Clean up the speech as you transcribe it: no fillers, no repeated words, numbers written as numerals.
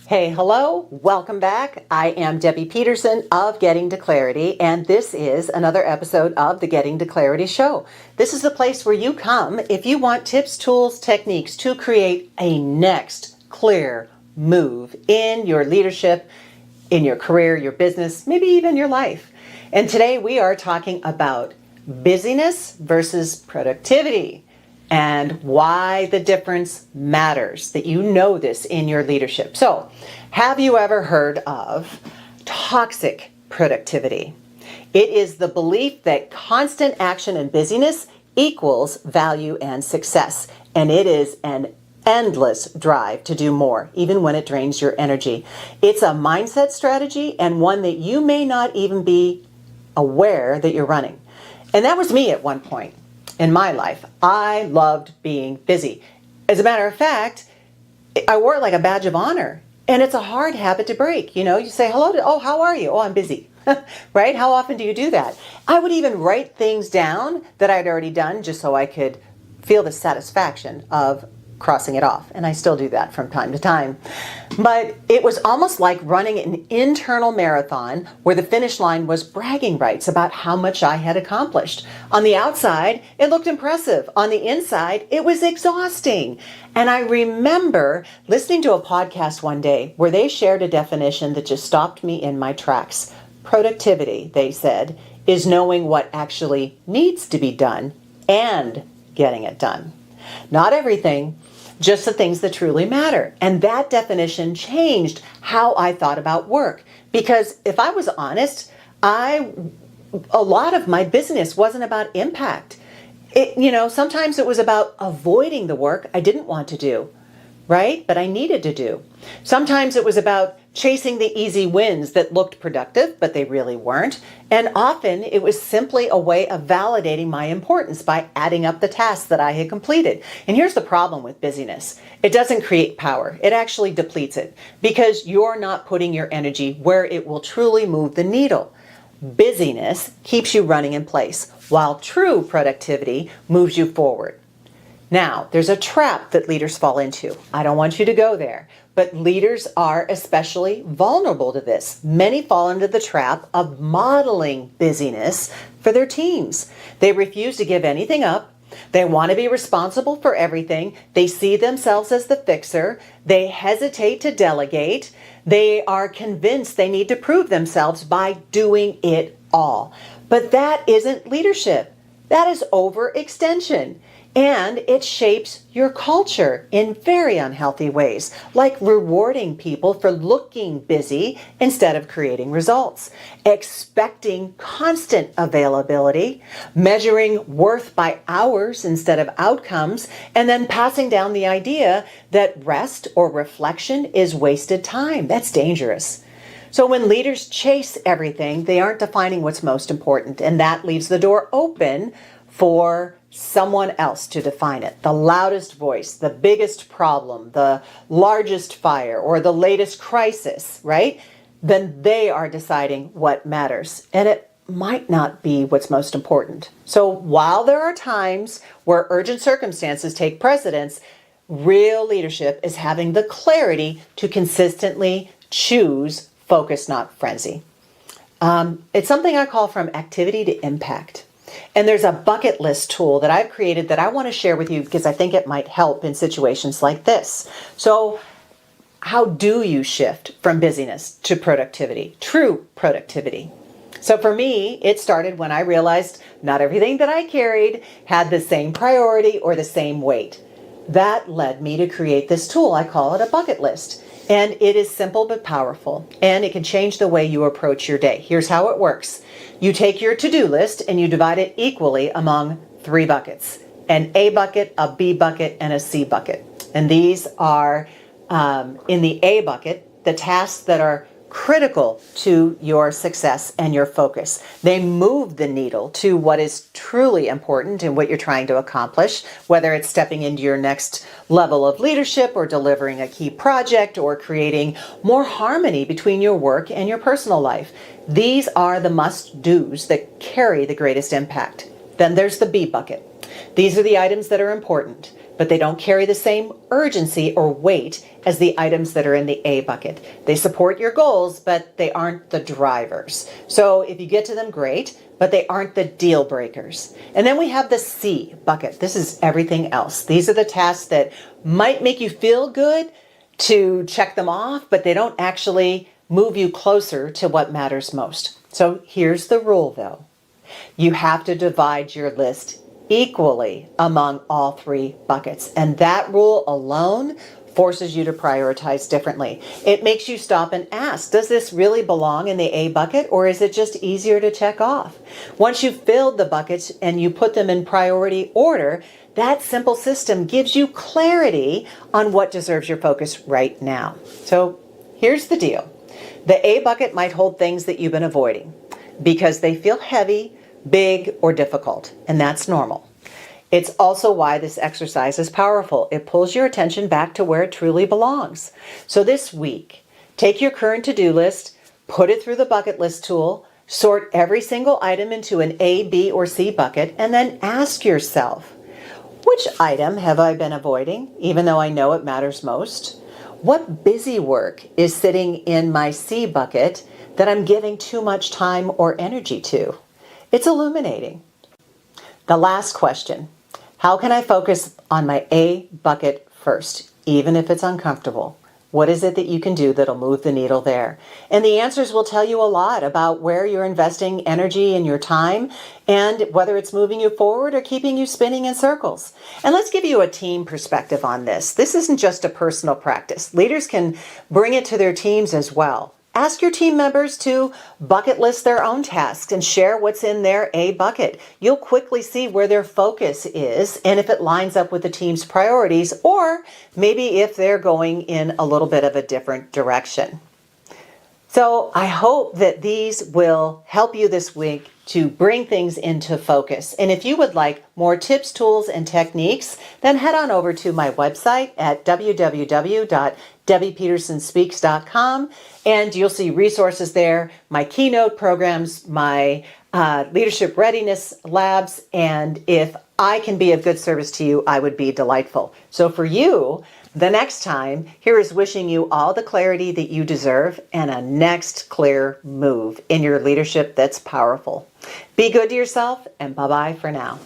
Hey, hello, welcome back. I am Debbie Peterson of Getting to Clarity, and this is another episode of the Getting to Clarity show. This is the place where you come if you want tips, tools, techniques to create a next clear move in your leadership, in your career, your business, maybe even your life. And today we are talking about busyness versus productivity, and why the difference matters, that you know this in your leadership. So, have you ever heard of toxic productivity? It is the belief that constant action and busyness equals value and success, and it is an endless drive to do more, even when it drains your energy. It's a mindset strategy and one that you may not even be aware that you're running. And that was me at one point in my life. I loved being busy. As a matter of fact, I wore it like a badge of honor. And it's a hard habit to break. You know, you say, hello, how are you? Oh, I'm busy. Right? How often do you do that? I would even write things down that I'd already done just so I could feel the satisfaction of crossing it off. And I still do that from time to time. But it was almost like running an internal marathon where the finish line was bragging rights about how much I had accomplished. On the outside, it looked impressive. On the inside, it was exhausting. And I remember listening to a podcast one day where they shared a definition that just stopped me in my tracks. Productivity, they said, is knowing what actually needs to be done and getting it done. Not everything, just the things that truly matter. And that definition changed how I thought about work. Because if I was honest, a lot of my business wasn't about impact. Sometimes it was about avoiding the work I didn't want to do, right? But I needed to do. Sometimes it was about chasing the easy wins that looked productive, but they really weren't. And often it was simply a way of validating my importance by adding up the tasks that I had completed. And here's the problem with busyness. It doesn't create power. It actually depletes it because you're not putting your energy where it will truly move the needle. Busyness keeps you running in place, while true productivity moves you forward. Now, there's a trap that leaders fall into. I don't want you to go there, but leaders are especially vulnerable to this. Many fall into the trap of modeling busyness for their teams. They refuse to give anything up. They want to be responsible for everything. They see themselves as the fixer. They hesitate to delegate. They are convinced they need to prove themselves by doing it all. But that isn't leadership. That is overextension. And it shapes your culture in very unhealthy ways, like rewarding people for looking busy instead of creating results, expecting constant availability, measuring worth by hours instead of outcomes, and then passing down the idea that rest or reflection is wasted time. That's dangerous. So when leaders chase everything, they aren't defining what's most important, and that leaves the door open for someone else to define it. The loudest voice, the biggest problem, the largest fire, or the latest crisis, right? Then they are deciding what matters. And it might not be what's most important. So while there are times where urgent circumstances take precedence, real leadership is having the clarity to consistently choose focus, not frenzy. It's something I call from activity to impact. And there's a bucket list tool that I've created that I want to share with you because I think it might help in situations like this. So how do you shift from busyness to productivity, true productivity? So for me, it started when I realized not everything that I carried had the same priority or the same weight. That led me to create this tool. I call it a bucket list. And it is simple but powerful, and it can change the way you approach your day. Here's how it works. You take your to-do list and you divide it equally among 3 buckets: an A bucket, a B bucket, and a C bucket. And these are, in the A bucket, the tasks that are critical to your success and your focus. They move the needle to what is truly important and what you're trying to accomplish, whether it's stepping into your next level of leadership or delivering a key project or creating more harmony between your work and your personal life. These are the must-dos that carry the greatest impact. Then there's the B bucket. These are the items that are important. but they don't carry the same urgency or weight as the items that are in the A bucket. They support your goals, but they aren't the drivers. So if you get to them, great, but they aren't the deal breakers. And then we have the C bucket. This is everything else. These are the tasks that might make you feel good to check them off, but they don't actually move you closer to what matters most. So here's the rule though. You have to divide your list equally among all three buckets. And that rule alone forces you to prioritize differently. It makes you stop and ask, does this really belong in the A bucket, or is it just easier to check off? Once you've filled the buckets and you put them in priority order, that simple system gives you clarity on what deserves your focus right now. So here's the deal. The A bucket might hold things that you've been avoiding because they feel heavy, big, or difficult, and that's normal. It's also why this exercise is powerful. It pulls your attention back to where it truly belongs. So this week, take your current to-do list, put it through the bucket list tool, sort every single item into an A, B, or C bucket, and then ask yourself, which item have I been avoiding, even though I know it matters most? What busy work is sitting in my C bucket that I'm giving too much time or energy to? It's illuminating. The last question, how can I focus on my A bucket first, even if it's uncomfortable? What is it that you can do that'll move the needle there? And the answers will tell you a lot about where you're investing energy and your time and whether it's moving you forward or keeping you spinning in circles. And let's give you a team perspective on this. This isn't just a personal practice. Leaders can bring it to their teams as well. Ask your team members to bucket list their own tasks and share what's in their A bucket. You'll quickly see where their focus is and if it lines up with the team's priorities, or maybe if they're going in a little bit of a different direction. So I hope that these will help you this week to bring things into focus. And if you would like more tips, tools, and techniques, then head on over to my website at www.debbiepetersonspeaks.com, and you'll see resources there, my keynote programs, my leadership readiness labs, and if I can be of good service to you, I would be delightful. So for you, the next time, here is wishing you all the clarity that you deserve and a next clear move in your leadership that's powerful. Be good to yourself, and bye-bye for now.